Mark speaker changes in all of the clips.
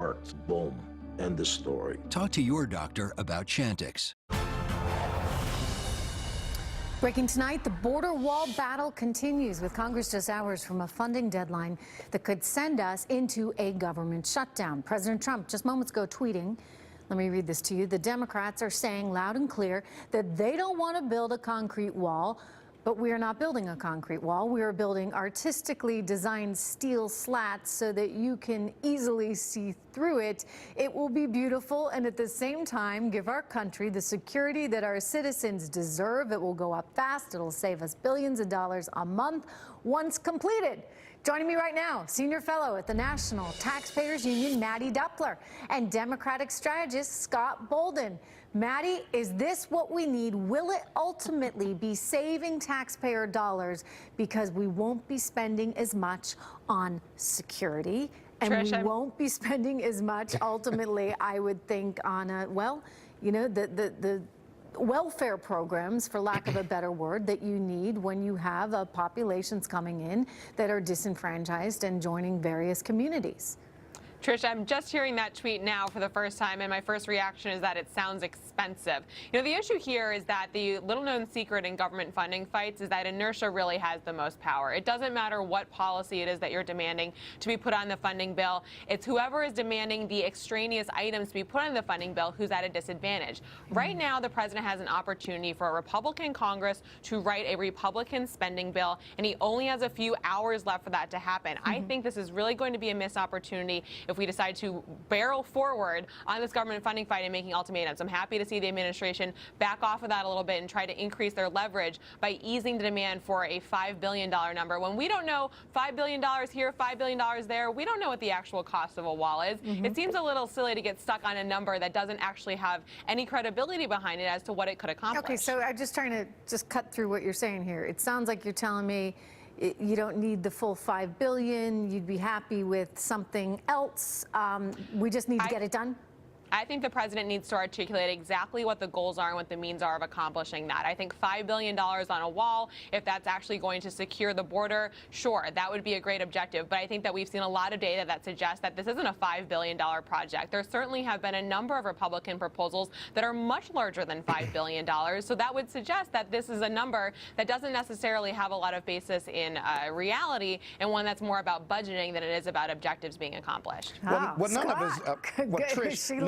Speaker 1: works. Boom. End of story.
Speaker 2: Talk to your doctor about Chantix.
Speaker 3: Breaking tonight, the border wall battle continues with Congress just hours from a funding deadline that could send us into a government shutdown. President Trump just moments ago tweeting, let me read this to you. The Democrats are saying loud and clear that they don't want to build a concrete wall, but we are not building a concrete wall. We are building artistically designed steel slats so that you can easily see through it. It will be beautiful and at the same time give our country the security that our citizens deserve. It will go up fast. It'll save us billions of dollars a month once completed. Joining me right now, senior fellow at the National Taxpayers Union, Mattie Duppler, and Democratic strategist Scott Bolden. Mattie, is this what we need? Will it ultimately be saving taxpayer dollars because we won't be spending as much on security? And Trish, we won't be spending as much ultimately, I would think, on the welfare programs, for lack of a better word, that you need when you have populations coming in that are disenfranchised and joining various communities.
Speaker 4: Trish, I'm just hearing that tweet now for the first time, and my first reaction is that it sounds expensive. You know, the issue here is that the little-known secret in government funding fights is that inertia really has the most power. It doesn't matter what policy it is that you're demanding to be put on the funding bill. It's whoever is demanding the extraneous items to be put on the funding bill who's at a disadvantage. Right now, the president has an opportunity for a Republican Congress to write a Republican spending bill, and he only has a few hours left for that to happen. I think this is really going to be a missed opportunity if we decide to barrel forward on this government funding fight and making ultimatums. I'm happy to see the administration back off of that a little bit and try to increase their leverage by easing the demand for a $5 billion number. When we don't know $5 billion here, $5 billion there, we don't know what the actual cost of a wall is. It seems a little silly to get stuck on a number that doesn't actually have any credibility behind it as to what it could accomplish.
Speaker 3: Okay, so I'm just trying to cut through what you're saying here. It sounds like you're telling me you don't need the full $5 billion. You'd be happy with something else. We just need to get it done.
Speaker 4: I think the president needs to articulate exactly what the goals are and what the means are of accomplishing that. I think $5 billion on a wall, if that's actually going to secure the border, sure, that would be a great objective. But I think that we've seen a lot of data that suggests that this isn't a $5 billion project. There certainly have been a number of Republican proposals that are much larger than $5 billion. So that would suggest that this is a number that doesn't necessarily have a lot of basis in reality, and one that's more about budgeting than it is about objectives being accomplished.
Speaker 5: Trish,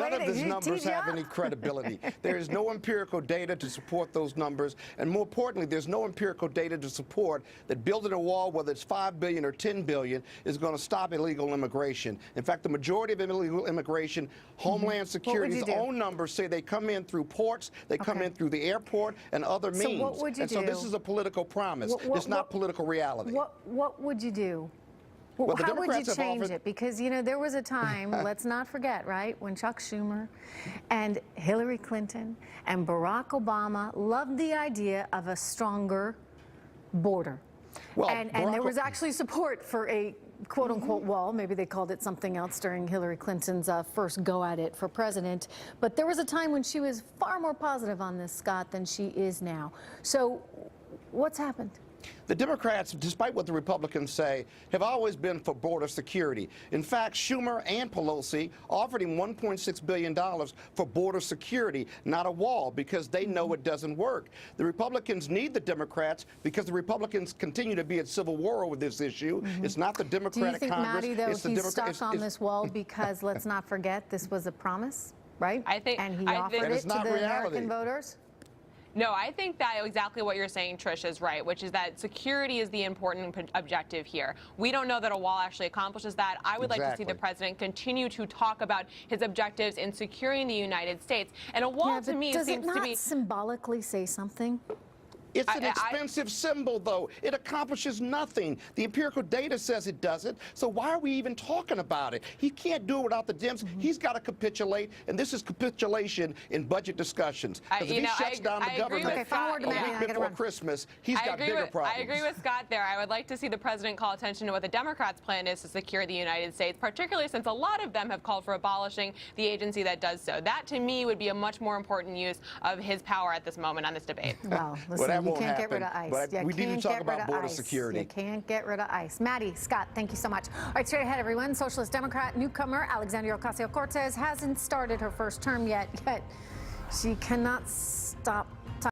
Speaker 5: none of these numbers have any credibility. There is no empirical data to support those numbers, and more importantly, there's no empirical data to support that building a wall, whether it's $5 billion or $10 billion, is going to stop illegal immigration. In fact, the majority of illegal immigration, Homeland Security's own numbers say they come in through ports, they come in through the airport, and other means.
Speaker 3: So what would you do?
Speaker 5: So this is a political promise. It's not political reality.
Speaker 3: What would you do? Well, how would you change it? Because, you know, there was a time, let's not forget, right, when Chuck Schumer and Hillary Clinton and Barack Obama loved the idea of a stronger border. Well, and there was actually support for a quote-unquote wall. Maybe they called it something else during Hillary Clinton's first go at it for president. But there was a time when she was far more positive on this, Scott, than she is now. So what's happened?
Speaker 5: The Democrats, despite what the Republicans say, have always been for border security. In fact, Schumer and Pelosi offered him $1.6 billion for border security, not a wall, because they know it doesn't work. The Republicans need the Democrats because the Republicans continue to be at civil war over this issue. It's not the Democratic Congress.
Speaker 3: Do you think, Mattie, though, he's stuck on this wall because, let's not forget, this was a promise, right? And he offered it to the American voters?
Speaker 4: No, I think that exactly what you're saying, Trish, is right, which is that security is the important objective here. We don't know that a wall actually accomplishes that. I would like to see the president continue to talk about his objectives in securing the United States. And a wall, to me, seems to be...
Speaker 3: Does it not symbolically say something?
Speaker 5: It's an expensive symbol, though. It accomplishes nothing. The empirical data says it doesn't. So why are we even talking about it? He can't do it without the Dems. He's got to capitulate, and this is capitulation in budget discussions. Because if he shuts down the government a week before Christmas, he's got bigger problems.
Speaker 4: I agree with Scott there. I would like to see the president call attention to what the Democrats' plan is to secure the United States, particularly since a lot of them have called for abolishing the agency that does so. That, to me, would be a much more important use of his power at this moment on this debate.
Speaker 3: Well, listen,
Speaker 5: That
Speaker 3: you
Speaker 5: won't
Speaker 3: can't get
Speaker 5: happen,
Speaker 3: rid of ICE.
Speaker 5: but we need to talk about border security.
Speaker 3: You can't get rid of ICE. Mattie, Scott, thank you so much. All right, straight ahead, everyone. Socialist Democrat newcomer Alexandria Ocasio-Cortez hasn't started her first term yet she cannot stop